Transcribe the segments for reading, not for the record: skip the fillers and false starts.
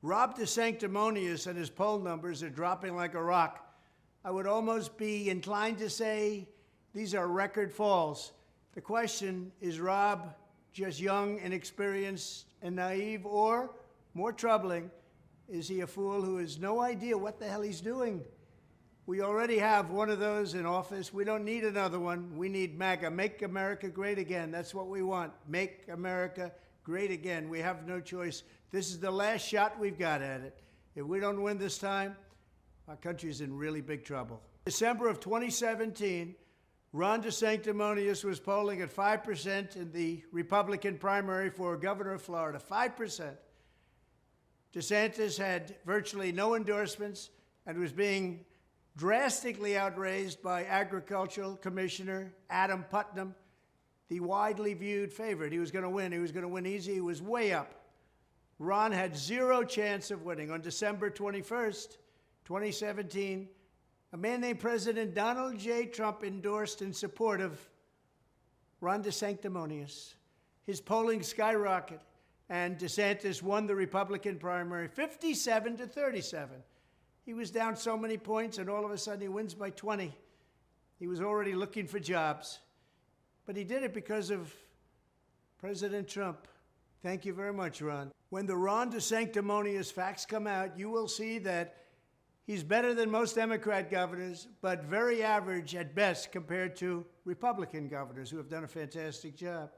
Rob DeSantis and his poll numbers are dropping like a rock. I would almost be inclined to say these are record falls. The question, is Rob just young, inexperienced, and naive, or, more troubling, is he a fool who has no idea what the hell he's doing? We already have one of those in office. We don't need another one. We need MAGA, Make America Great Again. That's what we want, Make America Great Again. We have no choice. This is the last shot we've got at it. If we don't win this time, our country's in really big trouble. December of 2017, Ron DeSantis was polling at 5% in the Republican primary for governor of Florida, 5%. DeSantis had virtually no endorsements and was being drastically outraised by Agricultural Commissioner Adam Putnam, the widely viewed favorite. He was going to win. He was going to win easy. He was way up. Ron had zero chance of winning. On December 21st, 2017, a man named President Donald J. Trump endorsed in support of Ron DeSantis. His polling skyrocketed, and DeSantis won the Republican primary 57-37. He was down so many points, and all of a sudden he wins by 20. He was already looking for jobs. But he did it because of President Trump. Thank you very much, Ron. When the Ron DeSantis facts come out, you will see that he's better than most Democrat governors, but very average at best compared to Republican governors who have done a fantastic job.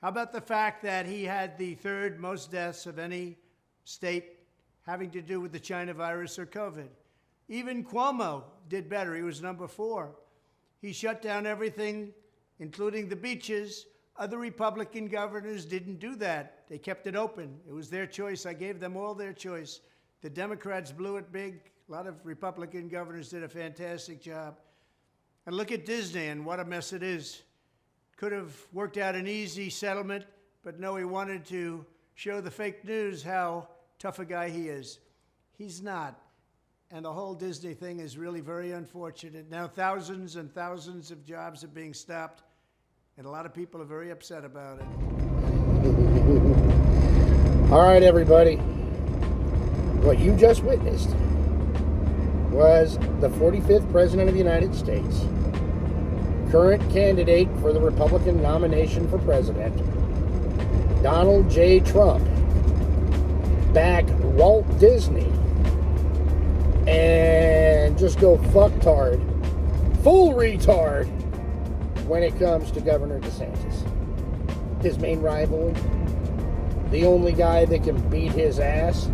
How about the fact that he had the third most deaths of any state having to do with the China virus or COVID? Even Cuomo did better. He was number 4. He shut down everything, including the beaches. Other Republican governors didn't do that. They kept it open. It was their choice. I gave them all their choice. The Democrats blew it big. A lot of Republican governors did a fantastic job. And look at Disney and what a mess it is. Could have worked out an easy settlement, but no, he wanted to show the fake news how tough a guy he is. He's not. And the whole Disney thing is really very unfortunate. Now thousands and thousands of jobs are being stopped, and a lot of people are very upset about it. All right, everybody. What you just witnessed was the 45th President of the United States, current candidate for the Republican nomination for president, Donald J. Trump, back Walt Disney and just go fucktard, full retard when it comes to Governor DeSantis. His main rival, the only guy that can beat his ass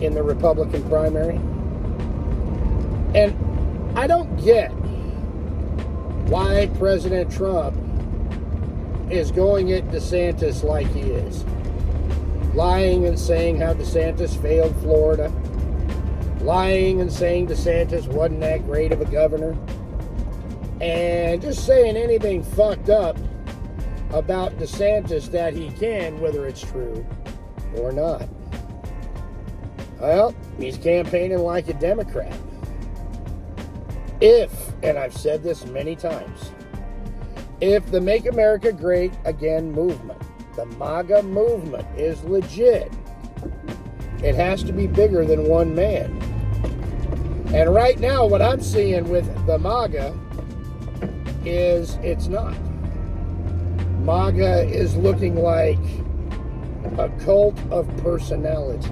in the Republican primary. And I don't get why President Trump is going at DeSantis like he is. Lying and saying how DeSantis failed Florida. Lying and saying DeSantis wasn't that great of a governor. And just saying anything fucked up about DeSantis that he can, whether it's true or not. Well, he's campaigning like a Democrat. If, and I've said this many times, if the Make America Great Again movement, the MAGA movement, is legit, it has to be bigger than one man. And right now, what I'm seeing with the MAGA is it's not. MAGA is looking like a cult of personality.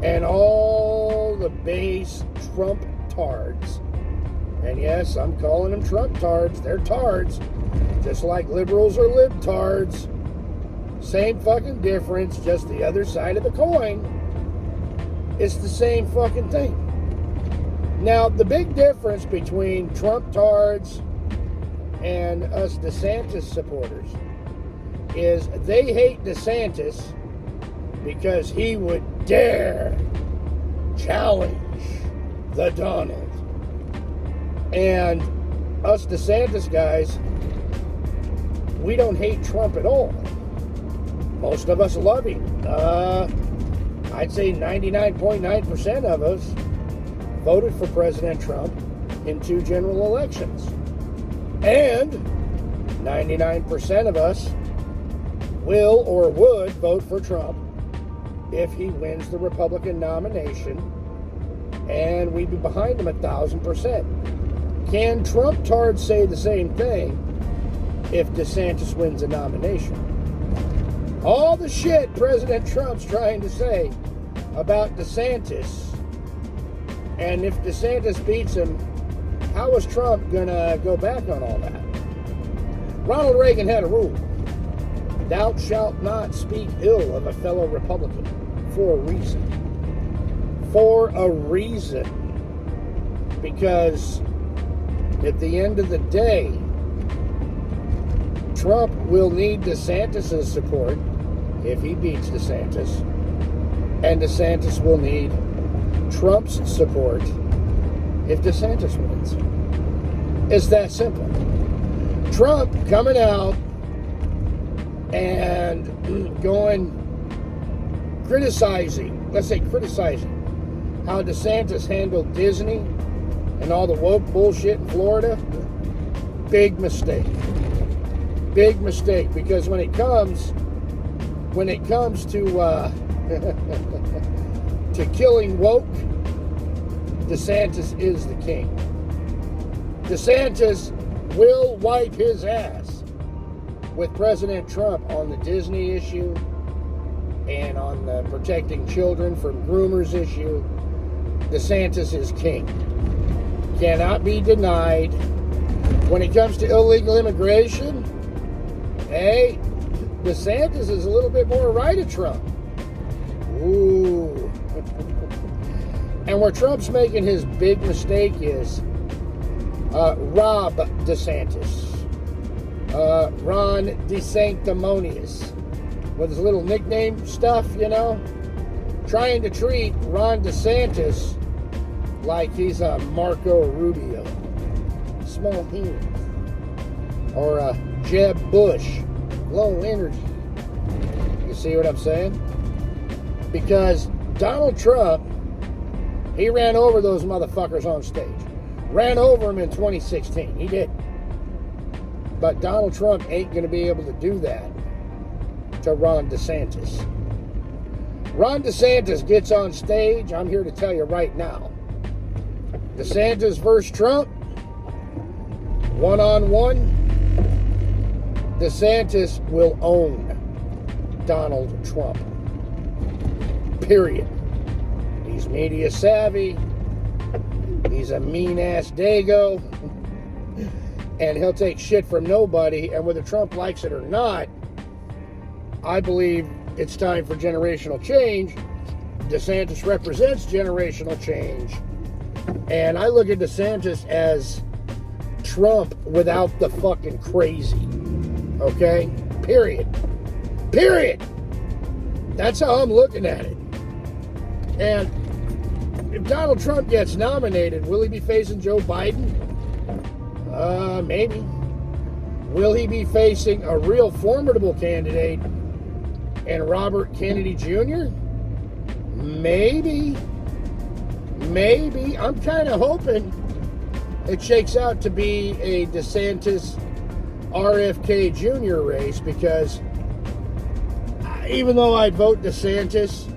And all the base Trump tards, and yes, I'm calling them Trump tards, they're tards, just like liberals are libtards. Same fucking difference, just the other side of the coin. It's the same fucking thing. Now, the big difference between Trump tards and us DeSantis supporters is they hate DeSantis because he would dare challenge the Donald. And us DeSantis guys, we don't hate Trump at all. Most of us love him. I'd say 99.9% of us voted for President Trump in 2 general elections. And 99% of us will or would vote for Trump if he wins the Republican nomination, and we'd be behind him 1,000%. Can Trump tards say the same thing if DeSantis wins a nomination? All the shit President Trump's trying to say about DeSantis, and if DeSantis beats him, how is Trump gonna go back on all that? Ronald Reagan had a rule: thou shalt not speak ill of a fellow Republican, for a reason. For a reason. Because at the end of the day, Trump will need DeSantis' support if he beats DeSantis, and DeSantis will need Trump's support if DeSantis wins. It's that simple. Trump coming out and criticizing how DeSantis handled Disney and all the woke bullshit in Florida. Big mistake. Big mistake, because when it comes to to killing woke, DeSantis is the king. DeSantis will wipe his ass with President Trump on the Disney issue and on the protecting children from groomers issue. DeSantis is king. Cannot be denied. When it comes to illegal immigration, hey, DeSantis is a little bit more right of Trump. Ooh. And where Trump's making his big mistake is Rob DeSantis. Ron DeSanctimonious. With his little nickname stuff, trying to treat Ron DeSantis like he's a Marco Rubio, small hands, or a Jeb Bush, low energy. You see what I'm saying? Because Donald Trump, he ran over those motherfuckers on stage. Ran over them in 2016. He did. But Donald Trump ain't going to be able to do that to Ron DeSantis. Ron DeSantis gets on stage, I'm here to tell you right now, DeSantis versus Trump, one-on-one, DeSantis will own Donald Trump. Period. He's media savvy. He's a mean-ass dago. And he'll take shit from nobody. And whether Trump likes it or not, I believe it's time for generational change. DeSantis represents generational change. And I look at DeSantis as Trump without the fucking crazy. Okay? Period. Period. That's how I'm looking at it. And if Donald Trump gets nominated, will he be facing Joe Biden? Maybe. Will he be facing a real formidable candidate and Robert Kennedy Jr.? Maybe. Maybe. I'm kind of hoping it shakes out to be a DeSantis RFK Jr. race, because even though I'd vote DeSantis,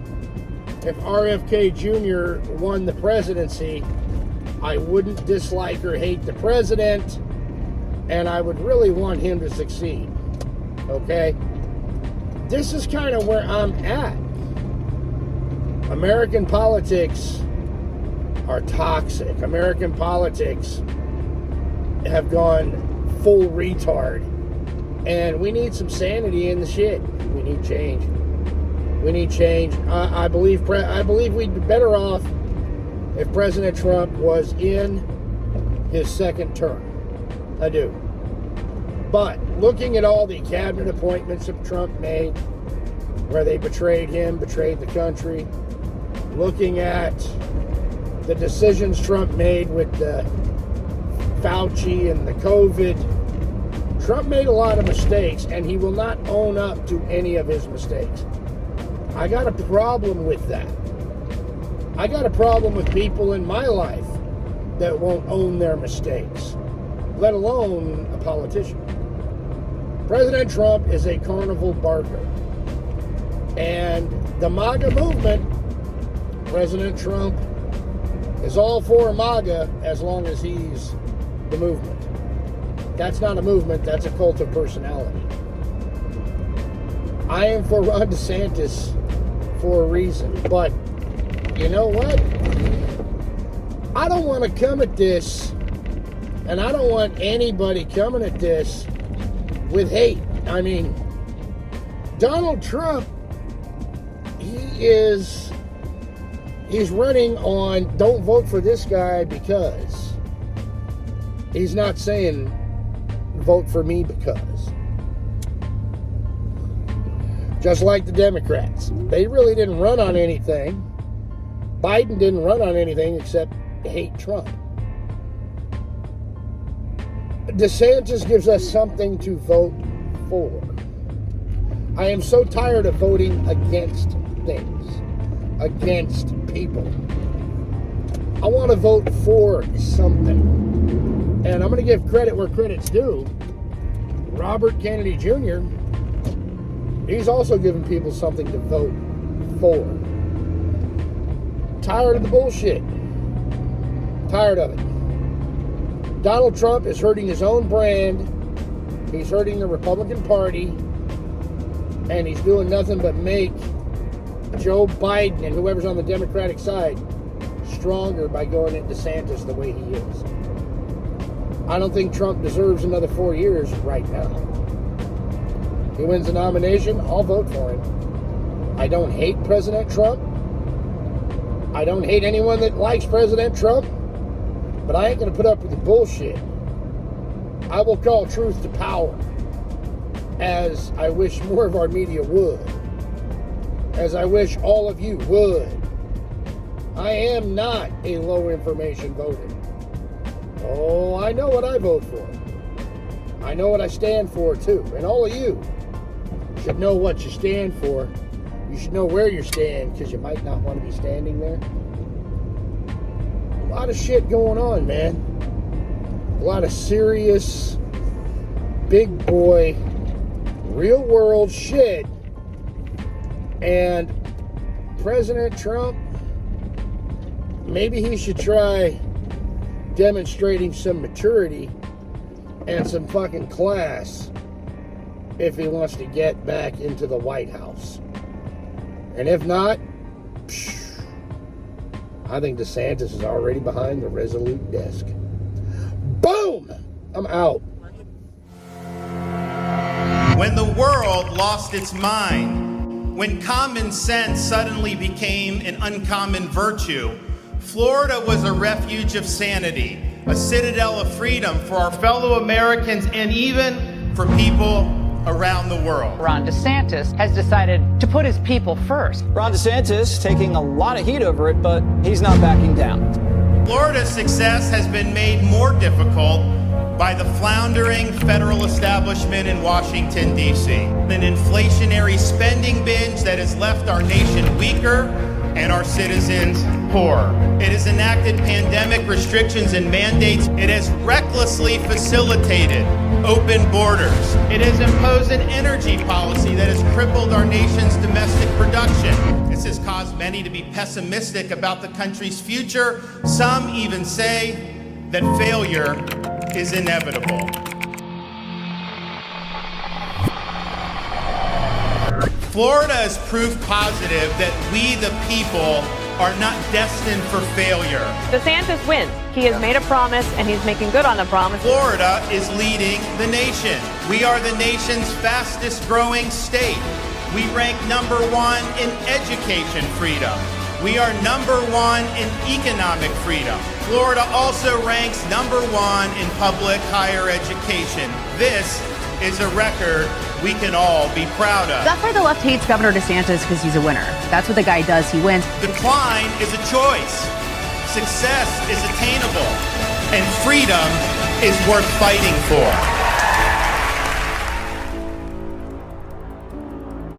if RFK Jr. won the presidency, I wouldn't dislike or hate the president, and I would really want him to succeed. Okay? This is kind of where I'm at. American politics are toxic. American politics have gone full retard. And we need some sanity in the shit. We need change. We need change. I believe we'd be better off if President Trump was in his second term. I do. But looking at all the cabinet appointments that Trump made, where they betrayed him, betrayed the country, looking at the decisions Trump made with the Fauci and the COVID, Trump made a lot of mistakes, and he will not own up to any of his mistakes. I got a problem with that. I got a problem with people in my life that won't own their mistakes, let alone a politician. President Trump is a carnival barker. And the MAGA movement, President Trump is all for MAGA as long as he's the movement. That's not a movement, that's a cult of personality. I am for Ron DeSantis for a reason, but you know what? I don't want to come at this, and I don't want anybody coming at this with hate. I mean, Donald Trump, he's running on don't vote for this guy because. He's not saying vote for me because. Just like the Democrats. They really didn't run on anything. Biden didn't run on anything except hate Trump. DeSantis gives us something to vote for. I am so tired of voting against things, against people. I want to vote for something. And I'm going to give credit where credit's due. Robert Kennedy Jr., he's also giving people something to vote for. Tired of the bullshit. Tired of it. Donald Trump is hurting his own brand. He's hurting the Republican Party. And he's doing nothing but make Joe Biden and whoever's on the Democratic side stronger by going at DeSantis the way he is. I don't think Trump deserves another 4 years right now. He wins the nomination, I'll vote for him. I don't hate President Trump. I don't hate anyone that likes President Trump. But I ain't going to put up with the bullshit. I will call truth to power, as I wish more of our media would, as I wish all of you would. I am not a low information voter. Oh, I know what I vote for. I know what I stand for too. And all of you should know what you stand for. You should know where you stand, because you might not want to be standing there. A lot of shit going on, man. A lot of serious, big boy, real world shit. And President Trump, maybe he should try demonstrating some maturity and some fucking class if he wants to get back into the White House. And if not, I think DeSantis is already behind the Resolute desk. Boom! I'm out. When the world lost its mind, when common sense suddenly became an uncommon virtue, Florida was a refuge of sanity, a citadel of freedom for our fellow Americans and even for people around the world. Ron DeSantis has decided to put his people first. Ron DeSantis taking a lot of heat over it, but he's not backing down. Florida's success has been made more difficult by the floundering federal establishment in Washington, D.C. An inflationary spending binge that has left our nation weaker and our citizens poorer. It has enacted pandemic restrictions and mandates. It has recklessly facilitated open borders. It has imposed an energy policy that has crippled our nation's domestic production. This has caused many to be pessimistic about the country's future. Some even say that failure is inevitable. Florida has proof positive that we, the people, are not destined for failure. DeSantis wins. He has made a promise, and he's making good on the promise. Florida is leading the nation. We are the nation's fastest growing state. We rank #1 in education freedom. We are #1 in economic freedom. Florida also ranks #1 in public higher education. This is a record we can all be proud of. That's why the left hates Governor DeSantis, because he's a winner. That's what the guy does. He wins. Decline is a choice. Success is attainable. And freedom is worth fighting for.